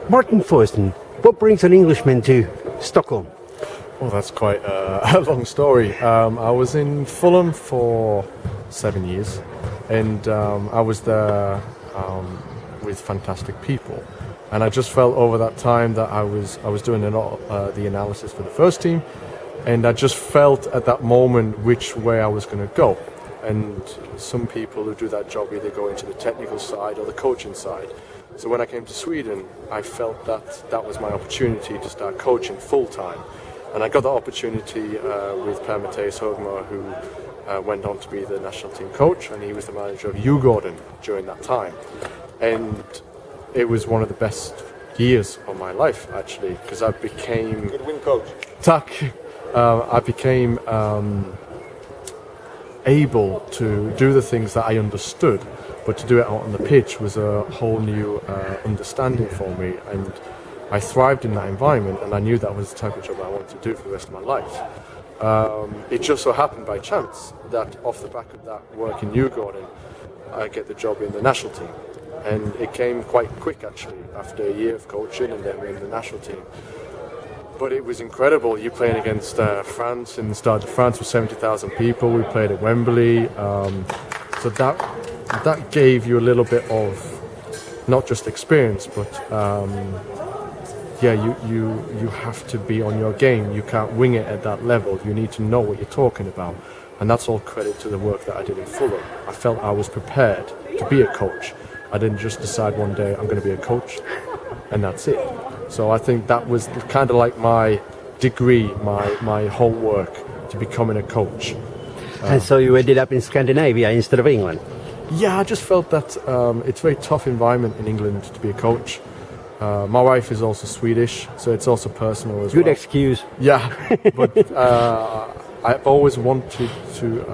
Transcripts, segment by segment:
Martin Foyston, what brings an Englishman to Stockholm? Well, that's quite a long story. I was in Fulham for 7 years, and I was there with fantastic people. And I just felt over that time that I was doing a lot of the analysis for the first team, and I just felt at that moment which way I was going to go. And some people who do that job either go into the technical side or the coaching side. So when I came to Sweden, I felt that was my opportunity to start coaching full time. And I got the opportunity with Per Mattias Högmo, who went on to be the national team coach, and he was the manager of U19 during that time. And it was one of the best years of my life, actually, because I became... Good win, coach. I became able to do the things that I understood, but to do it out on the pitch was a whole new understanding for me, and I thrived in that environment, and I knew that was the type of job I wanted to do for the rest of my life. It just so happened by chance that off the back of that work in U19, I get the job in the national team. And it came quite quick, actually, after a year of coaching and then in the national team. But it was incredible. You're playing against France in the start of France with 70,000 people. We played at Wembley. So that gave you a little bit of not just experience, but you have to be on your game. You can't wing it at that level. You need to know what you're talking about. And that's all credit to the work that I did in Fulham. I felt I was prepared to be a coach. I didn't just decide one day I'm going to be a coach and that's it. So I think that was kind of like my degree, my homework to becoming a coach. And so you ended up in Scandinavia instead of England? Yeah, I just felt that it's a very tough environment in England to be a coach. My wife is also Swedish, so it's also personal as well. Good excuse. Yeah, but I've always wanted to...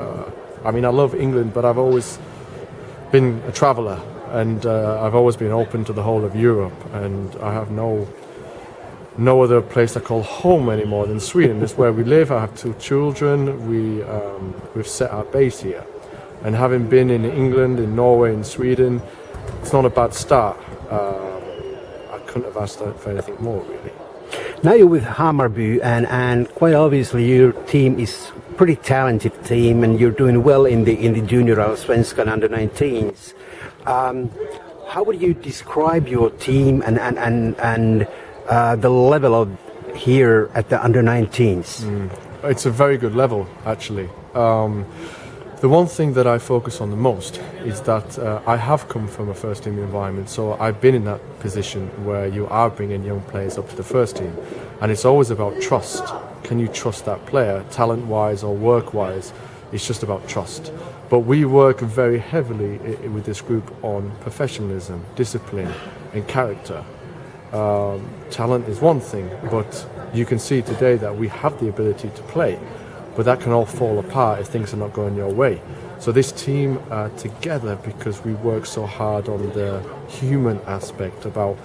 I love England, but I've always been a traveller. And I've always been open to the whole of Europe, and I have no other place I call home anymore than Sweden. This is where we live. I have 2 children. We've set our base here, and having been in England, in Norway, in Sweden, it's not a bad start. I couldn't have asked for anything more, really. Now you're with Hammarbyn, and quite obviously your team is a pretty talented team, and you're doing well in the junior Allsvenskan under-19s. How would you describe your team and the level of here at the under-19s? It's a very good level, actually. The one thing that I focus on the most is that I have come from a first team environment, so I've been in that position where you are bringing young players up to the first team, and it's always about trust. Can you trust that player, talent-wise or work-wise? It's just about trust. But we work very heavily with this group on professionalism, discipline and character. Talent is one thing, but you can see today that we have the ability to play, but that can all fall apart if things are not going your way. So this team are together because we work so hard on the human aspect about,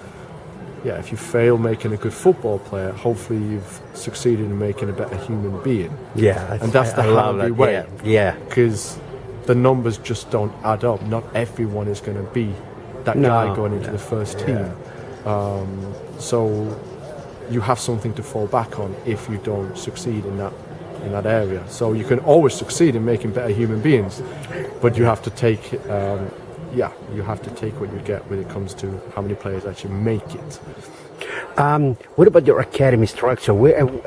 if you fail making a good football player, hopefully you've succeeded in making a better human being. Yeah, and that's the Hammarbyn way. Yeah, because the numbers just don't add up. Not everyone is going to be that guy going into the first team. So you have something to fall back on if you don't succeed in that area. So you can always succeed in making better human beings, but you have to take you have to take what you get when it comes to how many players actually make it. What about your academy structure?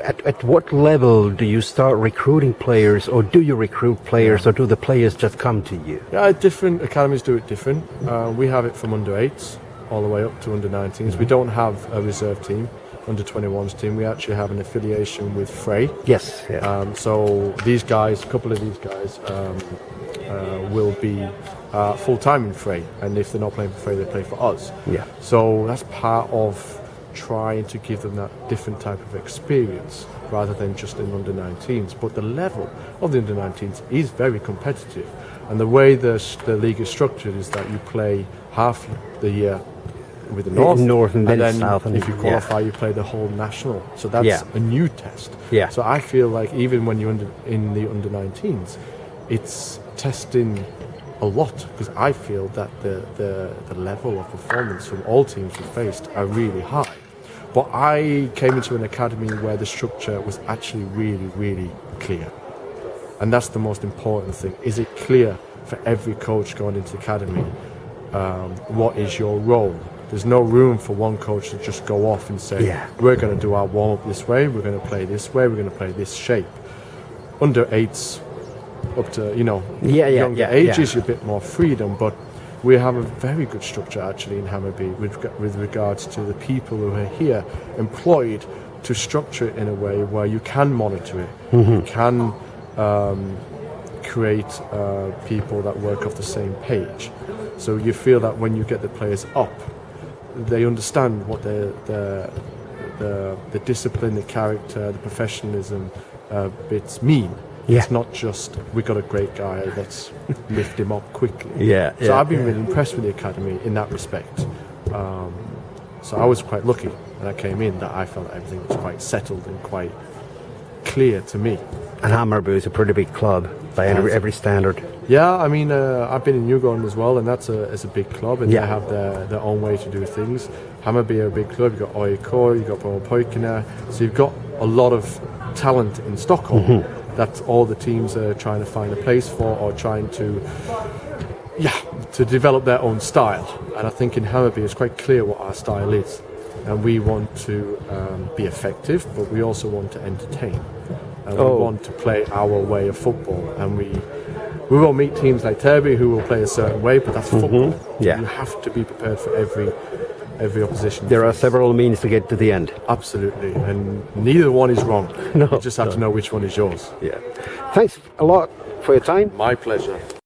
At what level do you start recruiting players, or do you recruit players, or do the players just come to you? Yeah, different academies do it different. We have it from under-8s all the way up to under-19s. We don't have a reserve team, under-21s team. We actually have an affiliation with Frey. Yes. Yeah. So these guys, a couple of these guys, will be full-time in Frey, and if they're not playing for Frey, they play for us. Yeah. So that's part of trying to give them that different type of experience rather than just in under-19s. But the level of the under-19s is very competitive, and the way the league is structured is that you play half the year with the North and then South, and if you qualify, you play the whole national. So that's a new test. Yeah. So I feel like even when you're in the under-19s, it's testing a lot, because I feel that the level of performance from all teams we faced are really high. But I came into an academy where the structure was actually really, really clear. And that's the most important thing. Is it clear for every coach going into the academy? What is your role? There's no room for one coach to just go off and say, we're going to do our warm-up this way, we're going to play this way, we're going to play this shape. Under 8s, up to, younger ages, you're a bit more freedom, but we have a very good structure actually in Hammarbyn with regards to the people who are here employed to structure it in a way where you can monitor it, you can create people that work off the same page. So you feel that when you get the players up, they understand what the discipline, the character, the professionalism bits mean. It's not just, we got a great guy, let's lift him up quickly. So I've been really impressed with the academy in that respect. So I was quite lucky when I came in that I felt everything was quite settled and quite clear to me. And Hammarbyn is a pretty big club by every standard. Yeah, I mean, I've been in Newgarden as well, and it's a big club, and they have their own way to do things. Hammarbyn are a big club. You've got OIK, you've got Poikina, so you've got a lot of talent in Stockholm that all the teams are trying to find a place for, or trying to develop their own style. And I think in Hammarbyn it's quite clear what our style is, and we want to be effective, but we also want to entertain. And we want to play our way of football, and we will meet teams like Terby who will play a certain way, but that's football. You have to be prepared for every opposition. There are several means to get to the end. Absolutely, and neither one is wrong. You just have to know which one is yours. Thanks a lot for your time. My pleasure.